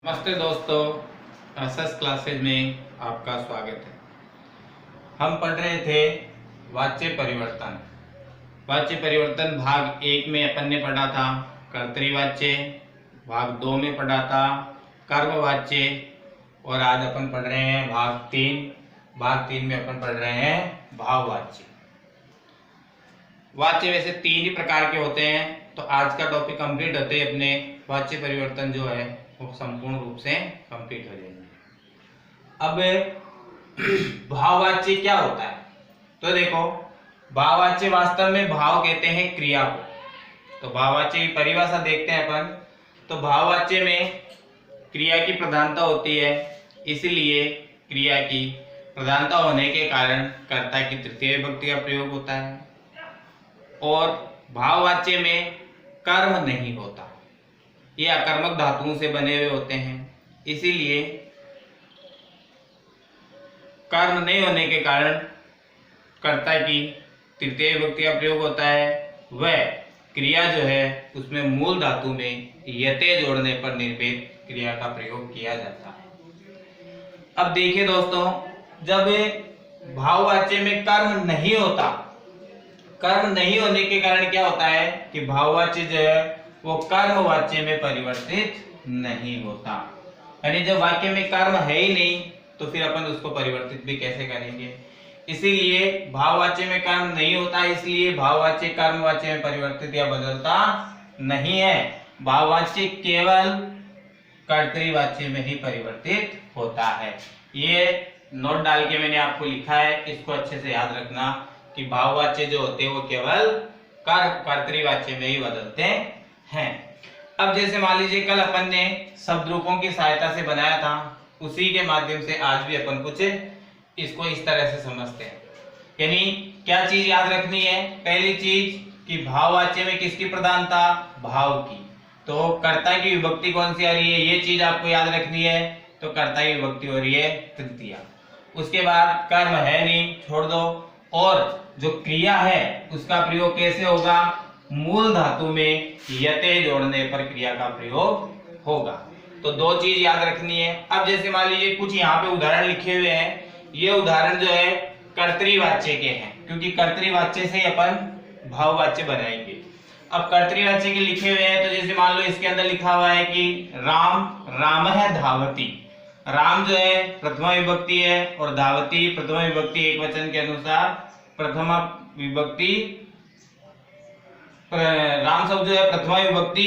नमस्ते दोस्तों, SS classes में आपका स्वागत है। हम पढ़ रहे थे वाच्य परिवर्तन। वाच्य परिवर्तन भाग 1 में अपन ने पढ़ा था कर्तृवाच्य, भाग 2 में पढ़ा था कर्मवाच्य और आज अपन पढ़ रहे हैं भाग 3। भाग 3 में अपन पढ़ रहे हैं भाववाच्य। वाच्य वैसे 3 ही प्रकार के होते हैं, तो आज का टॉपिक कंप्लीट होते ही अपने वाच्य परिवर्तन जो है वो संपूर्ण रूप से कंप्लीट हो जाएंगे। अब भाववाच्य क्या होता है, तो देखो भाववाच्य वास्तव में भाव कहते हैं क्रिया को। तो भाववाच्य की परिभाषा देखते हैं अपन। तो भाववाच्य में क्रिया की प्रधानता होती है, इसलिए क्रिया की प्रधानता होने के कारण कर्ता की तृतीय विभक्ति का प्रयोग होता है। और भाववाच्य में कर्म नहीं होता, ये अकर्मक धातुओं से बने हुए होते हैं, इसीलिए कर्म नहीं होने के कारण कर्ता की तृतीय विभक्ति का प्रयोग होता है। वह क्रिया जो है उसमें मूल धातु में यते जोड़ने पर निर्मित क्रिया का प्रयोग किया जाता है। अब देखिए दोस्तों, जब भाववाच्य में कर्म नहीं होता, कर्म नहीं होने के कारण क्या होता है कि भाववाच्य जो है वो कर्मवाच्य में परिवर्तित नहीं होता। यानी जब वाक्य में कर्म है ही नहीं तो फिर अपन उसको परिवर्तित भी कैसे करेंगे। इसीलिए भाववाच्य में कर्म नहीं होता, इसलिए भाववाच्य कर्मवाच्य में परिवर्तित या बदलता नहीं है। भाववाच्य केवल कर्तृवाच्य में ही परिवर्तित होता है। ये नोट डाल के मैंने आपको लिखा है, इसको अच्छे से याद रखना कि भाववाच्य जो होते हैं वो केवल कर्तृवाच्य में ही बदलते हैं। अब जैसे मान लीजिए कल अपन ने शब्द रूपों की सहायता से बनाया था, उसी के माध्यम से आज भी अपन कुछ इसको इस तरह से समझते हैं। यानी क्या चीज याद रखनी है, पहली चीज कि भाववाच्य में किसकी प्रधानता, भाव की। तो कर्ता की विभक्ति कौन सी आ रही है, ये चीज आपको याद रखनी है। तो कर्ता की विभक्ति हो रही है तृतीया। उसके बाद कर्म है नहीं, छोड़ दो। और जो क्रिया है उसका प्रयोग कैसे होगा, मूल धातु में यते जोड़ने पर क्रिया का प्रयोग होगा। तो दो चीज याद रखनी है। अब जैसे मान लीजिए कुछ यहाँ पे उदाहरण लिखे हुए हैं, ये उदाहरण जो है कर्तृवाच्य के हैं, क्योंकि कर्तृवाच्य से अपन भाववाच्य बनाएंगे। अब कर्तृवाच्य के लिखे हुए हैं, तो जैसे मान लो इसके अंदर लिखा हुआ है कि राम, राम है धावती। राम जो है प्रथमा विभक्ति है और धावती प्रथमा विभक्ति एक वचन के अनुसार प्रथमा विभक्ति, राम शब्द जो है प्रथमा विभक्ति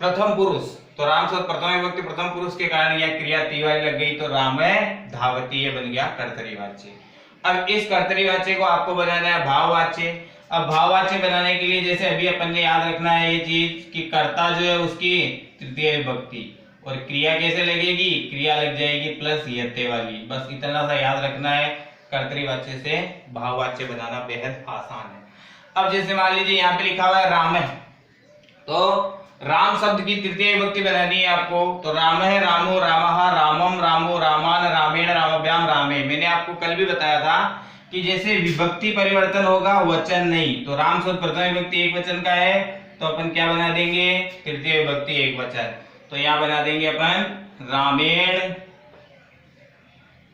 प्रथम पुरुष। तो राम शब्द प्रथमा विभक्ति प्रथम पुरुष के कारण यह क्रिया तीवारी लग गई, तो राम है धावती, ये बन गया कर्तृवाच्य। अब इस कर्तृवाच्य को आपको बनाना है भाववाच्य। अब भाववाच्य बनाने के लिए जैसे अभी अपन ने याद रखना है ये चीज कि कर्ता जो है उसकी तृतीय विभक्ति और क्रिया कैसे लगेगी, क्रिया लग जाएगी प्लस यते वाली। बस इतना सा याद रखना है। कर्तृवाच्य से भाववाच्य बनाना बेहद आसान है। अब जैसे मान लीजिए यहाँ पे लिखा हुआ है राम है, तो राम शब्द की तृतीय विभक्ति बनानी है आपको। तो राम है रामो रामः रामम रामो रामान रामेण रामभ्याम रामे। मैंने आपको कल भी बताया था कि जैसे विभक्ति परिवर्तन होगा वचन नहीं। तो राम शब्द प्रथम विभक्ति एक वचन का है, तो अपन क्या बना देंगे, तृतीय विभक्ति एक वचन। तो यहाँ बना देंगे अपन रामेण।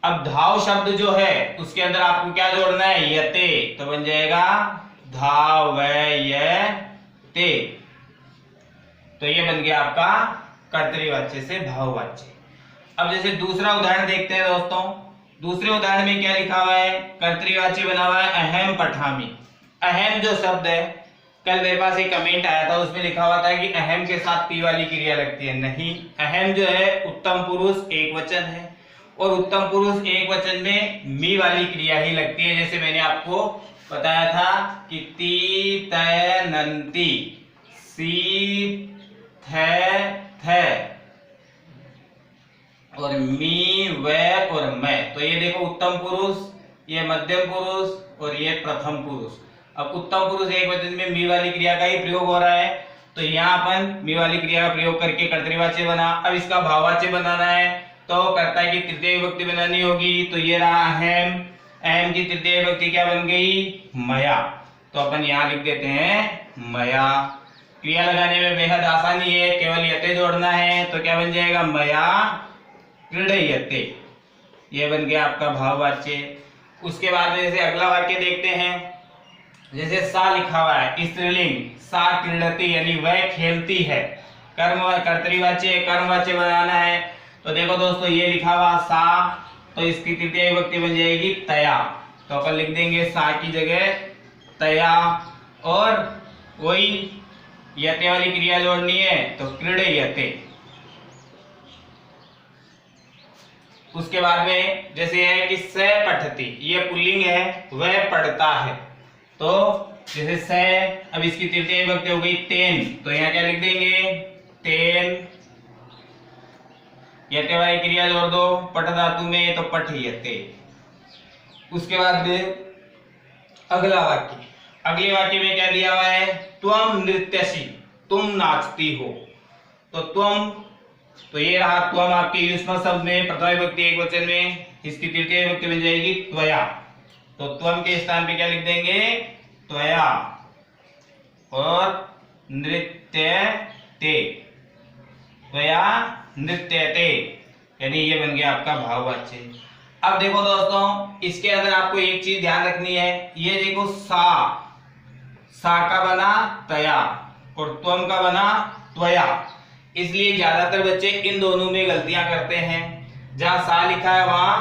अब धाव शब्द जो है उसके अंदर आपको क्या जोड़ना है, यते, तो बन जाएगा धावयते। तो ये बन गया आपका कर्तृवाच्य से भाववाच्य। अब जैसे दूसरा उदाहरण देखते हैं दोस्तों। दूसरे उदाहरण में क्या लिखा हुआ है, कर्तृवाच्य बना हुआ है अहम पठामी। अहम जो शब्द है, कल मेरे पास एक कमेंट आया था, उसमें लिखा हुआ था कि अहम के साथ पी वाली क्रिया लगती है। नहीं, अहम जो है उत्तम पुरुष एक वचन है और उत्तम पुरुष एक वचन में मी वाली क्रिया ही लगती है। जैसे मैंने आपको बताया था कि ती तय नंती, सी थे और मी वे और मैं। तो ये देखो उत्तम पुरुष, ये मध्यम पुरुष और ये प्रथम पुरुष। अब उत्तम पुरुष एक वचन में मी वाली क्रिया का ही प्रयोग हो रहा है, तो यहाँ अपन मी वाली क्रिया का प्रयोग करके कर्तृवाच्य बना। अब इसका भाववाच्य बनाना है, तो कर्ता की तृतीय विभक्ति बनानी होगी। तो ये रहा अहम, अहम की तृतीय विभक्ति क्या बन गई, मया। तो अपन यहाँ लिख देते हैं मया। क्रिया लगाने में बेहद आसानी है, केवल यते जोड़ना है। तो क्या बन जाएगा, मया क्रीडयते, ये बन गया आपका भाववाच्य। उसके बाद में जैसे अगला वाक्य देखते हैं, जैसे सा लिखा हुआ है स्त्रीलिंग, सा क्रीडति यानी वह खेलती है, कर्म कर्तरीवाच्य कर्मवाच्य बनाना है। तो देखो दोस्तों ये लिखा हुआ सा, तो इसकी तृतीय विभक्ति बन जाएगी तया, तो अपन लिख देंगे सा की जगह तया, और वही यते वाली क्रिया जोड़नी है तो क्रीडयते। उसके बाद में जैसे है कि स पठति, ये पुल्लिंग है, वह पढ़ता है, तो जैसे स, अब इसकी तृतीय विभक्ति हो गई तेन, तो यहाँ क्या लिख देंगे तेन, यते वाली क्रिया जोड़ दो पठ धातु में तो पठयते। उसके बाद में अगला वाक्य, अगले वाक्य में क्या दिया हुआ है, त्वम नृत्यसी, तुम नाचती हो, तो त्वम, तो ये रहा त्वम आपके युष्म शब्द में प्रथमा विभक्ति एकवचन में, इसकी तृतीय विभक्ति बन जाएगी त्वया, तो त्वम के स्थान पे क्या लिख देंगे त्वया, और नृत्यते, त्वया नृत्यते, यानी ये बन गया आपका भाववाच्य। अब देखो दोस्तों इसके अंदर आपको एक चीज ध्यान रखनी है, ये देखो सा का बना तया और त्वम का बना त्वया, इसलिए ज्यादातर बच्चे इन दोनों में गलतियां करते हैं। जहां सा लिखा है वहां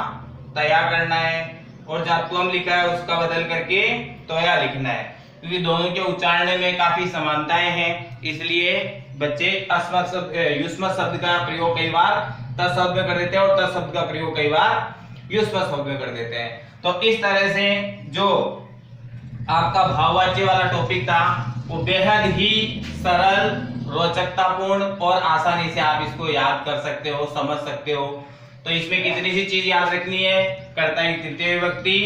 तया करना है, और जहां त्वम लिखा है उसका बदल करके त्वया लिखना है, क्योंकि दोनों के उच्चारण में काफी समानताएं हैं। इसलिए बच्चे युष्म शब्द का प्रयोग कई बार तत्शब्द में कर देते हैं और तत्शब्द का प्रयोग कई बार युष्म शब्द में कर देते हैं। तो इस तरह से जो आपका भाववाच्य वाला टॉपिक था वो बेहद ही सरल, रोचकतापूर्ण और आसानी से आप इसको याद कर सकते हो, समझ सकते हो। तो इसमें कितनी सी चीज याद रखनी है, कर्ता की तृतीय विभक्ति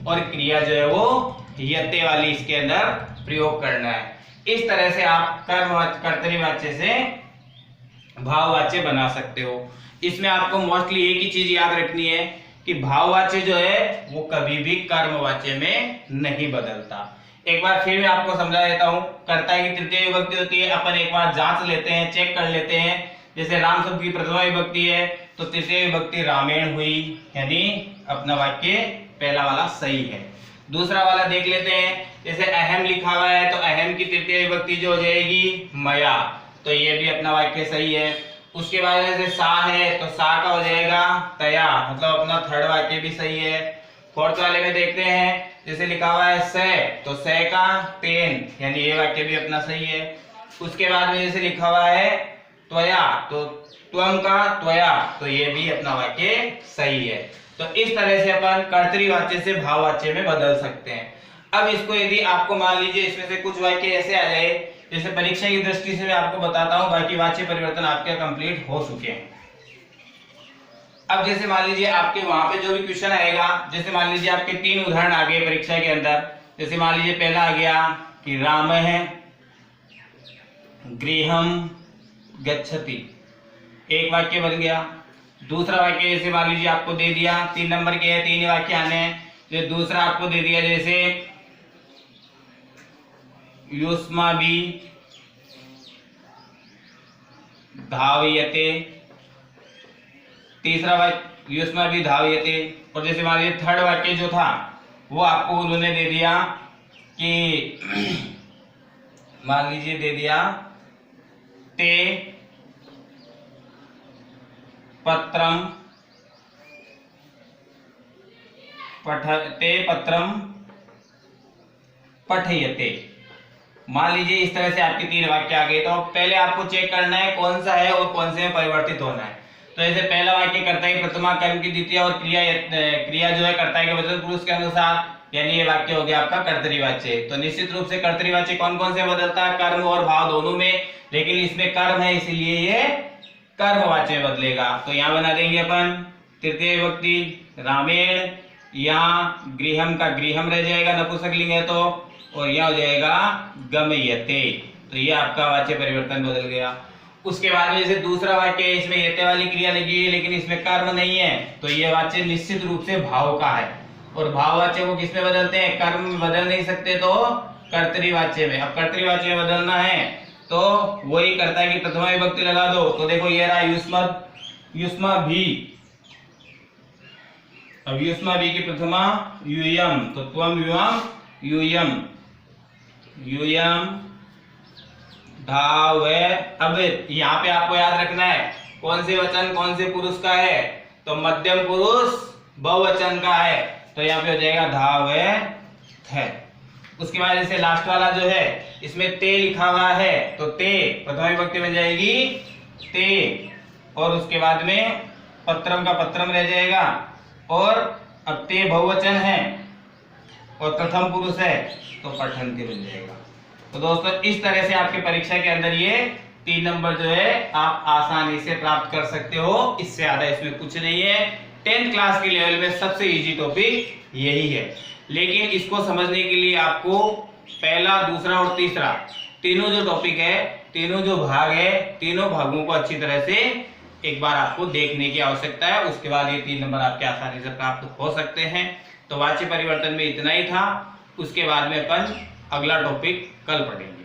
और क्रिया जो है वो यते वाली इसके अंदर प्रयोग करना है। इस तरह से आप कर्तरीवाच्य से भाववाच्य बना सकते हो। इसमें आपको मोस्टली एक ही चीज याद रखनी है कि भाववाच्य जो है वो कभी भी कर्मवाच्य में नहीं बदलता। एक बार फिर मैं आपको समझा देता हूं, कर्ता की तृतीय विभक्ति होती है, अपन एक बार जांच लेते हैं, चेक कर लेते हैं। जैसे राम शब्द की प्रथमा विभक्ति है तो तृतीय विभक्ति रामेण हुई, यानी अपना वाक्य पहला वाला सही है। दूसरा वाला देख लेते हैं, जैसे अहम लिखा हुआ है तो अहम की तृतीय विभक्ति जो हो जाएगी मया, तो ये भी अपना वाक्य सही है। उसके बाद जैसे सा है तो सा का हो जाएगा तया, मतलब अपना थर्ड वाक्य भी सही है। फोर्थ वाले में देखते हैं, जैसे लिखा हुआ है से, तो से का तेन, यानी ये वाक्य भी अपना सही है। उसके बाद में जैसे लिखा हुआ है त्वया, तो त्वम का त्वया, तो ये भी अपना वाक्य सही है। तो इस तरह से अपन कर्तरीवाच्य से भाववाच्य में बदल सकते हैं। अब इसको यदि आपको मान लीजिए इसमें से कुछ वाक्य ऐसे आ जाए, जैसे परीक्षा की दृष्टि से मैं आपको बताता हूं, बाकी वाच्य परिवर्तन आपके कंप्लीट हो चुके हैं। अब जैसे मान लीजिए आपके वहां पे जो भी क्वेश्चन आएगा, जैसे मान लीजिए आपके 3 उदाहरण आ गए परीक्षा के अंदर। जैसे मान लीजिए पहला आ गया कि राम है गृहम गच्छति, एक वाक्य बन गया। दूसरा वाक्य जैसे मान लीजिए आपको दे दिया, 3 नंबर के है, 3 वाक्य आने हैं। जो दूसरा आपको दे दिया जैसे युष्माभि धावयते, तीसरा वाक्य युष्माभि धावयते। और जैसे मान लीजिए थर्ड वाक्य जो था वो आपको उन्होंने दे दिया कि मान लीजिए दे दिया ते पत्रम पठयते। मान लीजिए इस तरह से आपके 3 वाक्य आ गए, तो पहले आपको चेक करना है कौन सा है और कौन से में परिवर्तित होना है। तो जैसे पहला वाक्य कर्ता की प्रथमा, कर्म की द्वितीय और क्रिया जो है कर्ता के वचन पुरुष के अनुसार, यानी ये वाक्य हो गया आपका कर्तरीवाच्य। तो निश्चित रूप से कर्तरीवाच्य कौन कौन से बदलता है, कर्म और भाव दोनों में, लेकिन इसमें कर्म है इसलिए ये कर्मवाच्य में बदलेगा। तो यहाँ बना देंगे अपन तृतीय विभक्ति रामेण, यहाँ गृहम का गृहम रह जाएगा नपुंसकलिंग है तो, और यहाँ हो जाएगा गमयते। तो ये आपका वाच्य परिवर्तन बदल गया। उसके बाद में जैसे दूसरा वाक्य है, इसमें यते वाली क्रिया लगी है लेकिन इसमें कर्म नहीं है, तो ये वाच्य निश्चित रूप से भाव का है। और भाववाच्य को किसमें बदलते हैं, कर्म में बदल नहीं सकते तो कर्तरीवाच्य में। अब कर्तरीवाच्य में बदलना है तो वही करता है कि प्रथमा विभक्ति लगा दो। तो देखो ये रहा युष्मा भी, अब युष्मा भी की प्रथमा यूयम, तो त्वम युवम यूयम, यूयम धावे। अब यहाँ पे आपको याद रखना है कौन से वचन कौन से पुरुष का है, तो मध्यम पुरुष बहुवचन का है, तो यहाँ पे हो जाएगा धावे थे। उसके बाद जैसे लास्ट वाला जो है इसमें ते लिखा हुआ है, तो ते प्रथमा विभक्ति में जाएगी ते, और उसके बाद में पत्रम का पत्रम रह जाएगा, और अब ते बहुवचन है और प्रथम पुरुष है तो पठन के बन जाएगा। तो दोस्तों इस तरह से आपके परीक्षा के अंदर ये 3 नंबर जो है आप आसानी से प्राप्त कर सकते हो, इससे ज्यादा इसमें कुछ नहीं है। 10th क्लास के लेवल में सबसे इजी टॉपिक यही है, लेकिन इसको समझने के लिए आपको पहला, दूसरा और तीसरा तीनों जो टॉपिक है, तीनों जो भाग है, तीनों भागों को अच्छी तरह से एक बार आपको देखने की आवश्यकता है। उसके बाद ये 3 नंबर आपके आसानी से प्राप्त हो सकते हैं। तो वाच्य परिवर्तन में इतना ही था, उसके बाद में अपन अगला टॉपिक कल पढ़ेंगे।